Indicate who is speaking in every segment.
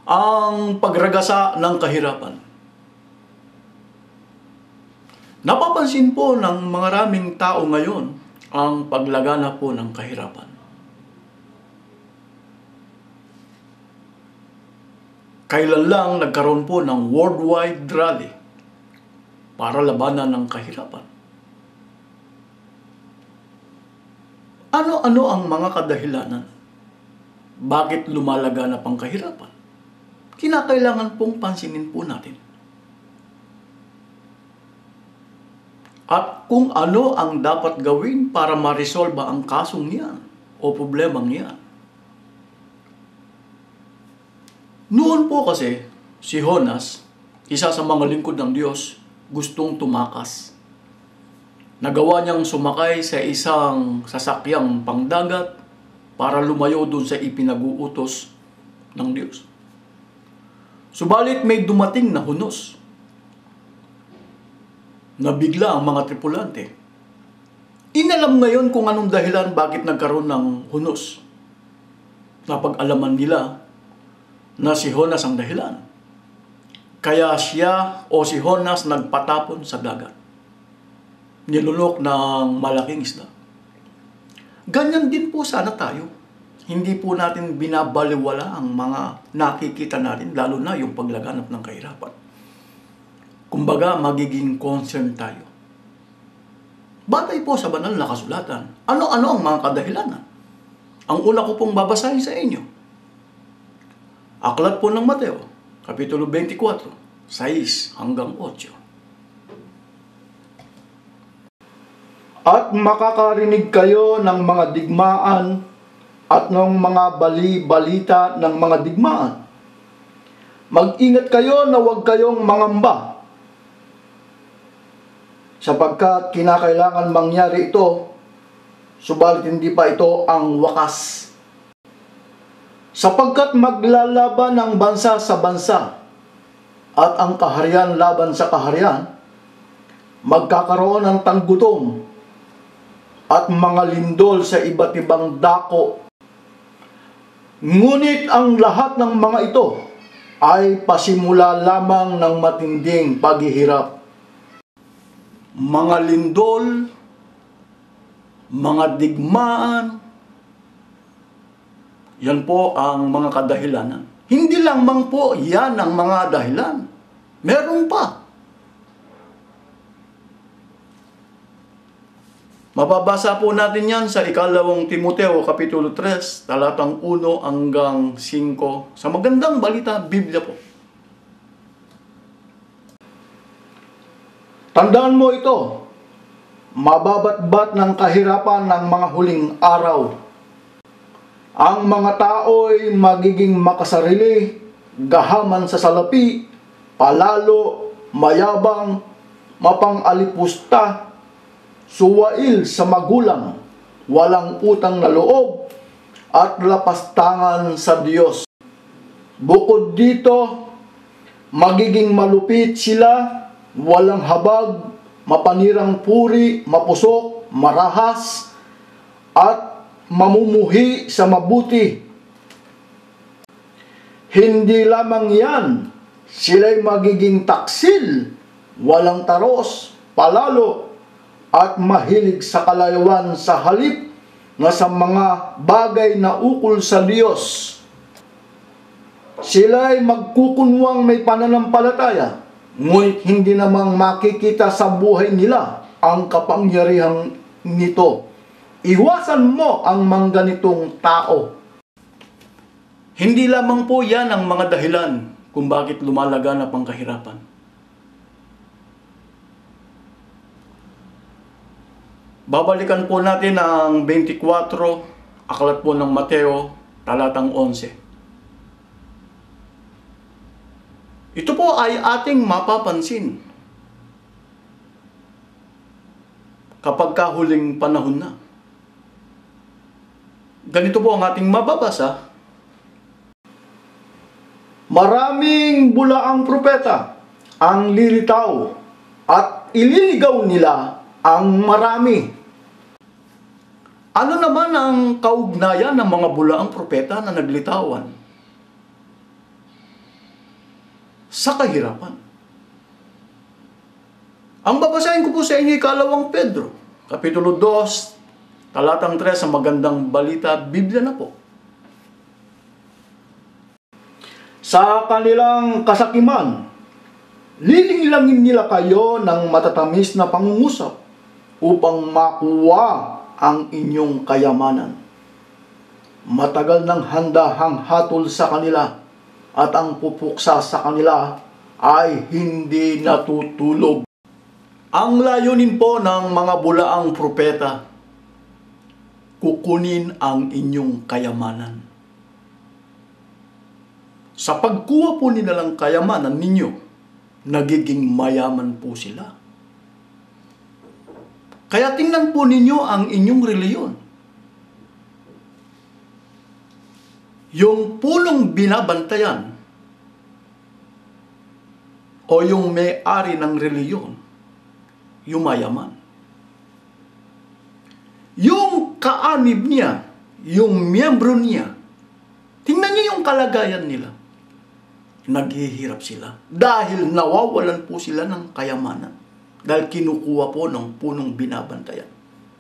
Speaker 1: ang pagragasa ng kahirapan. Napapansin po ng maraming tao ngayon ang paglagana po ng kahirapan. Kailan lang nagkaroon po ng worldwide rally para labanan ng kahirapan. Ano-ano ang mga kadahilanan? Bakit lumalagana pang kahirapan? Kinakailangan pong pansinin po natin. At kung ano ang dapat gawin para ma-resolve ang kasong yan o problemang yan. Noon po kasi, si Jonas, isa sa mga lingkod ng Diyos, gustong tumakas. Nagawa niyang sumakay sa isang sasakyang pangdagat para lumayo dun sa ipinag-uutos ng Diyos. Subalit may dumating na hunos. Nabigla ang mga tripulante. Inalam ngayon kung anong dahilan bakit nagkaroon ng hunos. Napag-alaman nila na si Jonas ang dahilan. Kaya siya o si Jonas nagpatapon sa dagat. Nilunok ng malaking isda. Ganyan din po sana tayo. Hindi po natin binabaliwala ang mga nakikita natin, lalo na yung paglaganap ng kahirapan. Kumbaga, magiging concern tayo. Batay po sa banal na kasulatan, ano-ano ang mga kadahilanan? Ang una ko pong babasahin sa inyo. Aklat po ng Mateo, Kapitulo 24, 6 hanggang 8. At makakarinig kayo ng mga digmaan at ng mga bali-balita ng mga digmaan. Mag-ingat kayo na huwag kayong mangamba, sapagkat kinakailangan mangyari ito, subalit hindi pa ito ang wakas. Sapagkat maglalaban ang bansa sa bansa, at ang kaharian laban sa kaharian, magkakaroon ng tanggutom, at mga lindol sa iba't ibang dako. Ngunit ang lahat ng mga ito ay pasimula lamang ng matinding paghihirap. Mga lindol, mga digmaan, yan po ang mga kadahilanan. Hindi lamang po yan ang mga dahilan. Meron pa. Mababasa po natin yan sa 2 Timoteo, Kapitulo 3, talatang 1 hanggang 5. Sa magandang balita, Biblia po. Tandaan mo ito, mababatbat ng kahirapan ng mga huling araw. Ang mga tao'y magiging makasarili, gahaman sa salapi, palalo, mayabang, mapang-alipusta, suwail sa magulang, walang utang na loob, at lapastangan sa Diyos. Bukod dito, magiging malupit sila, walang habag, mapanirang puri, mapusok, marahas, at mamumuhi sa mabuti. Hindi lamang yan, sila'y magiging taksil, walang taros, palalo, at mahilig sa kalayuan sa halip na sa mga bagay na ukol sa Diyos. Sila'y magkukunwang may pananampalataya, ngunit hindi namang makikita sa buhay nila ang kapangyarihan nito. Iwasan mo ang mga ganitong tao. Hindi lamang po yan ang mga dahilan kung bakit lumalaganap ang kahirapan. Babalikan po natin ang 24, aklat po ng Mateo, talatang 11. Ito po ay ating mapapansin kapag kahuling panahon na. Ganito po ang ating mababasa. Maraming bulaang propeta ang lilitaw at ililigaw nila ang marami. Ano naman ang kaugnayan ng mga bulaang propeta na naglitawan? sa kahirapan. Ang babasahin ko po sa inyo, 2 Pedro, Kapitulo 2, talatang 3, sa magandang balita, Biblia na po. Sa kanilang kasakiman, lilinglangin nila kayo ng matatamis na pangungusap upang makuha ang inyong kayamanan. Matagal nang handahang hatol sa kanila at ang pupuksa sa kanila ay hindi natutulog. Ang layunin po ng mga bulaang propeta, kukunin ang inyong kayamanan. Sa pagkuha po nila ng kayamanan ninyo, nagiging mayaman po sila. Kaya tingnan po ninyo ang inyong reliyon. Yung punong binabantayan o yung may-ari ng reliyon, yumayaman. Yung kaanib niya, yung miyembro niya, tingnan niyo yung kalagayan nila. Naghihirap sila dahil nawawalan po sila ng kayamanan dahil kinukuha po ng punong binabantayan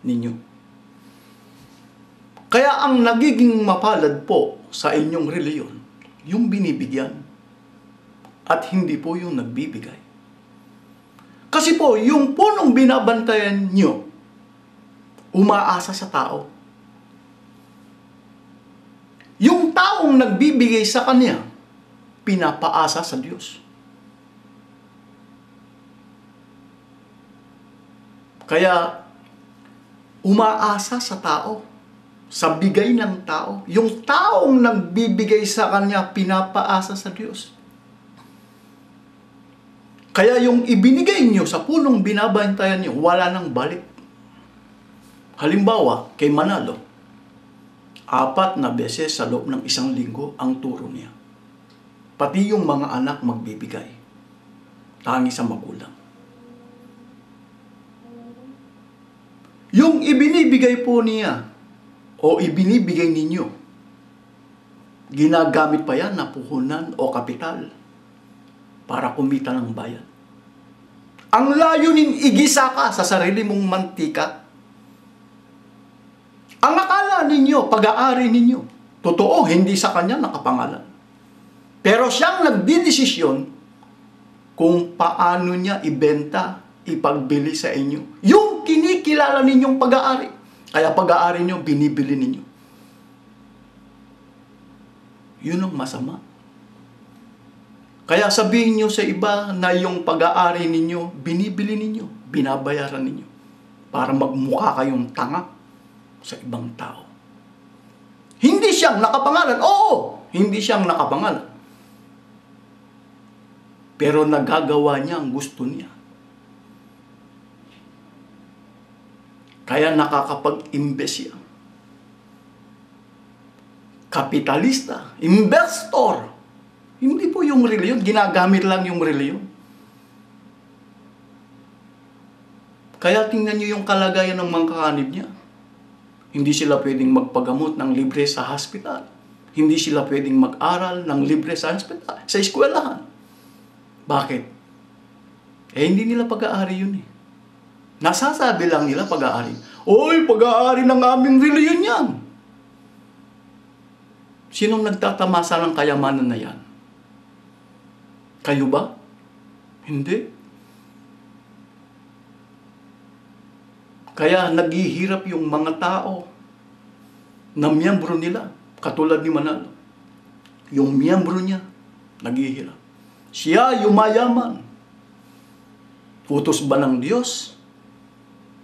Speaker 1: ninyo. Kaya ang nagiging mapalad po sa inyong reliyon, yung binibigyan at hindi po yung nagbibigay. Kasi po, yung punong binabantayan nyo, umaasa sa tao. Yung taong nagbibigay sa kanya, pinapaasa sa Diyos. Kaya, umaasa sa tao, sa bigay ng tao. Yung taong nagbibigay sa kanya, pinapaasa sa Diyos. Kaya yung ibinigay nyo sa punong binabantayan nyo, wala nang balik. Halimbawa, kay Manalo, 4 na beses sa loob ng 1 linggo ang turo niya. Pati yung mga anak magbibigay. Tangi sa magulang. Yung ibinibigay po niya, o ibinibigay ninyo, ginagamit pa yan na puhunan o kapital para kumita ng bayan. Ang layunin, igisa ka sa sarili mong mantika. Ang akala ninyo, pag-aari ninyo, totoo, hindi sa kanya nakapangalan. Pero siyang nagdidesisyon kung paano niya ibenta, ipagbili sa inyo. Yung kinikilala ninyong pag-aari. Kaya pag-aari nyo, binibili ninyo. Yun ang masama. Kaya sabihin nyo sa iba na yung pag-aari ninyo, binibili ninyo, binabayaran ninyo. Para magmukha kayong tanga sa ibang tao. Hindi siyang nakapangalan. Oo, hindi siyang nakapangalan. Pero nagagawa niya ang gusto niya. Kaya nakakapag-invest siya. Kapitalista, investor. Hindi po yung reliyon, ginagamit lang yung reliyon. Kaya tingnan niyo yung kalagayan ng mga kakanib niya. Hindi sila pwedeng magpagamot ng libre sa hospital. Hindi sila pwedeng mag-aral ng libre sa hospital, sa eskwelahan. Bakit? Hindi nila pag-aari yun eh. Nasasabi lang nila pag-aari. Oy, pag-aari ng aming reliyon yan. Sinong nagtatamasa ng kayamanan na yan? Kayo ba? Hindi. Kaya naghihirap yung mga tao na miyembro nila, katulad ni Manalo. Yung miyembro niya, naghihirap. Siya yumayaman. Utos ba ng Diyos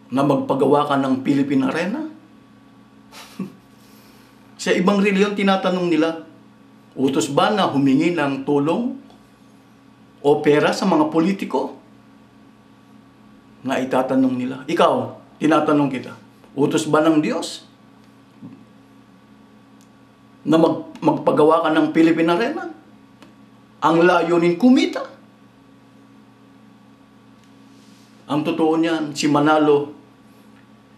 Speaker 1: na magpagawa ka ng Philippine Arena? Sa ibang reliyon, tinatanong nila, utos ba na humingi ng tulong o pera sa mga politiko? Na itatanong nila. Ikaw, tinatanong kita, utos ba ng Diyos na magpagawa ka ng Philippine Arena? Ang layunin, kumita. Ang totoo niyan, si Manalo,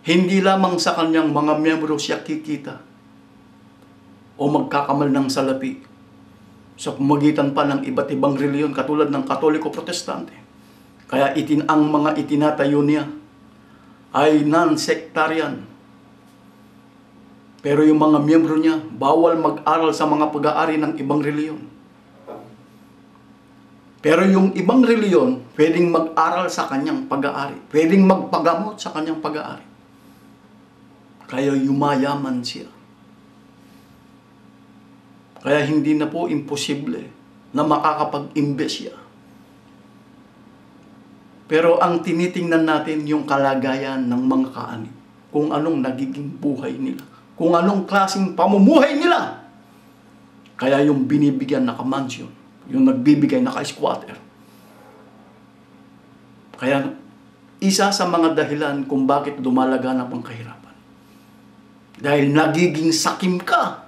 Speaker 1: hindi lamang sa kanyang mga miyembro siya kikita o magkakamal ng salapi. sa pamagitan pa ng iba't ibang reliyon katulad ng Katoliko Protestante. Kaya ang mga itinatayo niya ay non-sectarian. Pero yung mga miyembro niya, bawal mag-aral sa mga pag-aari ng ibang reliyon. Pero yung ibang reliyon, pwedeng mag-aral sa kanyang pag-aari. Pwedeng magpagamot sa kanyang pag-aari. Kaya yumayaman siya. Kaya hindi na po imposible na makakapag-imbes siya. Pero ang tinitingnan natin yung kalagayan ng mga kaanib. Kung anong nagiging buhay nila. Kung anong klaseng pamumuhay nila. Kaya yung binibigyan na kamansyon, yung nagbibigay na ka-squatter. Kaya isa sa mga dahilan kung bakit dumalaganap ang kahirapan. Dahil nagiging sakim ka